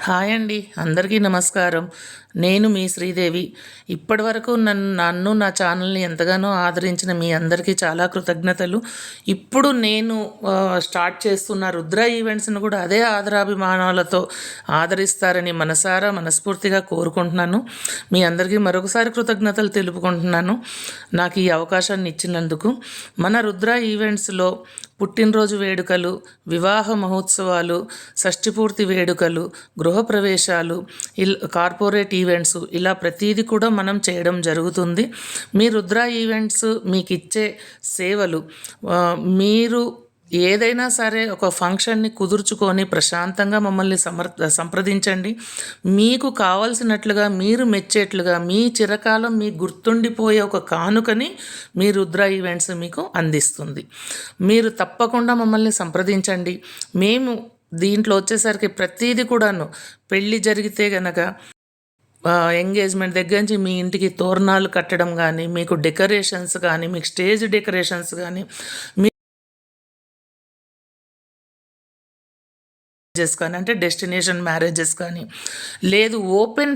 Hi అండి, అందరికీ నమస్కారం. నేను మీ శ్రీదేవి. ఇప్పటివరకు నన్ను నా ఛానల్ని ఎంతగానో ఆదరించిన మీ అందరికీ చాలా కృతజ్ఞతలు. ఇప్పుడు నేను స్టార్ట్ చేస్తున్న రుద్ర ఈవెంట్స్ను కూడా అదే ఆదరాభిమానాలతో ఆదరిస్తారని మనస్ఫూర్తిగా కోరుకుంటున్నాను. మీ అందరికీ మరొకసారి కృతజ్ఞతలు తెలుపుకుంటున్నాను నాకు ఈ అవకాశాన్ని ఇచ్చినందుకు. మన రుద్ర ఈవెంట్స్లో పుట్టినరోజు వేడుకలు, వివాహ మహోత్సవాలు, షష్ఠిపూర్తి వేడుకలు, గృహప్రవేశాలు, కార్పొరేట్ ఈవెంట్స్, ఇలా ప్రతీది కూడా మనం చేయడం జరుగుతుంది. మీ రుద్ర ఈవెంట్స్ మీకు ఇచ్చే సేవలు, మీరు ఏదైనా సరే ఒక ఫంక్షన్ని కుదుర్చుకొని ప్రశాంతంగా మమ్మల్ని సంప్రదించండి. మీకు కావాల్సినట్లుగా, మీరు మెచ్చేట్లుగా, మీ చిరకాలం మీ గుర్తుండిపోయే ఒక కానుకని మీ రుద్ర ఈవెంట్స్ మీకు అందిస్తుంది. మీరు తప్పకుండా మమ్మల్ని సంప్రదించండి. మేము దీంట్లో వచ్చేసరికి ప్రతీది కూడాను పెళ్ళి జరిగితే గనక ఎంగేజ్మెంట్ దగ్గర నుంచి మీ ఇంటికి తోరణాలు కట్టడం కానీ, మీకు డెకరేషన్స్ కానీ, మీకు స్టేజ్ డెకరేషన్స్ కానీ, కానీ అంటే డెస్టినేషన్ మ్యారేజెస్ కానీ, లేదు ఓపెన్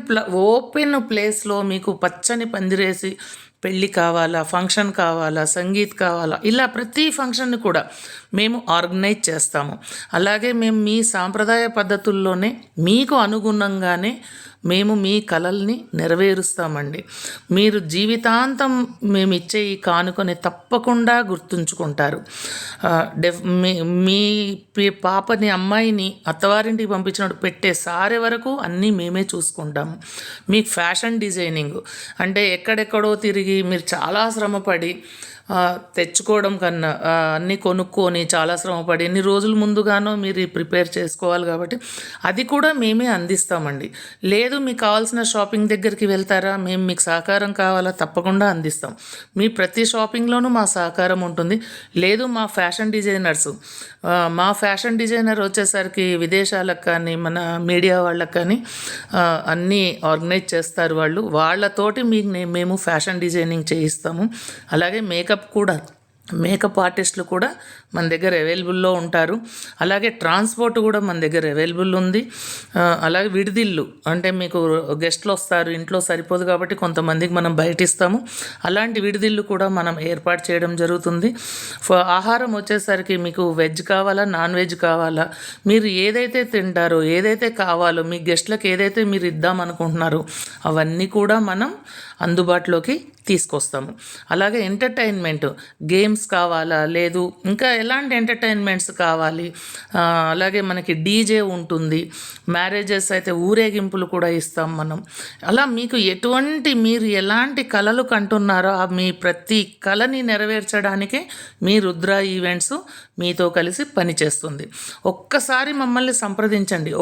ప్లేస్లో మీకు పచ్చని పందిరేసి పెళ్ళి కావాలా, ఫంక్షన్ కావాలా, సంగీత్ కావాలా, ఇలా ప్రతి ఫంక్షన్ని కూడా మేము ఆర్గనైజ్ చేస్తాము. అలాగే మేము మీ సాంప్రదాయ పద్ధతుల్లోనే మీకు అనుగుణంగానే మేము మీ కలల్ని నెరవేరుస్తామండి. మీరు జీవితాంతం మేము ఇచ్చే ఈ కానుకని తప్పకుండా గుర్తుంచుకుంటారు. మీ పాపని, అమ్మాయిని అత్తవారింటికి పంపించినప్పుడు పెట్టే సారె వరకు అన్నీ మేమే చూసుకుంటాము. మీకు ఫ్యాషన్ డిజైనింగ్ అంటే ఎక్కడెక్కడో తిరిగి మీరు చాలా శ్రమపడి తెచ్చుకోవడం కన్నా అన్నీ కొనుక్కొని చాలా శ్రమపడి ఎన్ని రోజుల ముందుగానో మీరు ప్రిపేర్ చేసుకోవాలి కాబట్టి అది కూడా మేమే అందిస్తామండి. లేదు మీకు కావాల్సిన షాపింగ్ దగ్గరికి వెళ్తారా, మేము మీకు సహకారం కావాలా, తప్పకుండా అందిస్తాం. మీ ప్రతి షాపింగ్లోనూ మా సహకారం ఉంటుంది. లేదు మా ఫ్యాషన్ డిజైనర్ వచ్చేసరికి విదేశాలకు కానీ మన మీడియా వాళ్ళకి కానీ అన్నీ ఆర్గనైజ్ చేస్తారు. వాళ్ళతోటి మేము ఫ్యాషన్ డిజైనింగ్ చేయిస్తాము. అలాగే మేకప్ ఆర్టిస్టులు కూడా మన దగ్గర అవైలబుల్లో ఉంటారు. అలాగే ట్రాన్స్పోర్ట్ కూడా మన దగ్గర అవైలబుల్ ఉంది. అలాగే విడిదిల్లు అంటే మీకు గెస్ట్లు వస్తారు, ఇంట్లో సరిపోదు కాబట్టి కొంతమందికి మనం బయట ఇస్తాము. అలాంటి విడిదిల్లు కూడా మనం ఏర్పాటు చేయడం జరుగుతుంది. ఆహారం వచ్చేసరికి మీకు వెజ్ కావాలా, నాన్ వెజ్ కావాలా, మీరు ఏదైతే తింటారో, ఏదైతే కావాలో, మీ గెస్ట్లకు ఏదైతే మీరు ఇద్దామనుకుంటున్నారో అవన్నీ కూడా మనం అందుబాటులోకి తీసుకొస్తాము. అలాగే ఎంటర్టైన్మెంట్, గేమ్స్ కావాలా, లేదు ఇంకా ఎలాంటి ఎంటర్టైన్మెంట్స్ కావాలి, అలాగే మనకి డీజే ఉంటుంది. మ్యారేజెస్ అయితే ఊరేగింపులు కూడా ఇస్తాం మనం. అలా మీకు మీరు ఎలాంటి కలలు కంటున్నారో మీ ప్రతి కళని నెరవేర్చడానికే మీ రుద్ర ఈవెంట్స్ మీతో కలిసి పనిచేస్తుంది. ఒక్కసారి మమ్మల్ని సంప్రదించండి.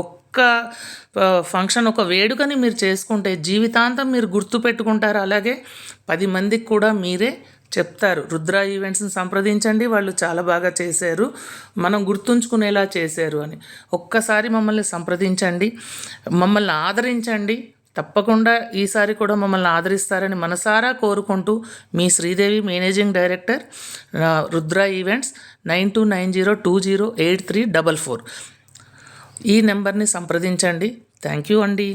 ఫంక్షన్, ఒక వేడుకని మీరు చేసుకుంటే జీవితాంతం మీరు గుర్తుపెట్టుకుంటారు. అలాగే 10 మందికి కూడా మీరే చెప్తారు, రుద్ర ఈవెంట్స్ని సంప్రదించండి, వాళ్ళు చాలా బాగా చేశారు, మనం గుర్తుంచుకునేలా చేశారు అని. ఒక్కసారి మమ్మల్ని సంప్రదించండి, మమ్మల్ని ఆదరించండి. తప్పకుండా ఈసారి కూడా మమ్మల్ని ఆదరిస్తారని మనసారా కోరుకుంటూ మీ Sridevi, managing director, Rudra events, 9290208344 ఈ నెంబర్ని సంప్రదించండి. థ్యాంక్ యూ అండి.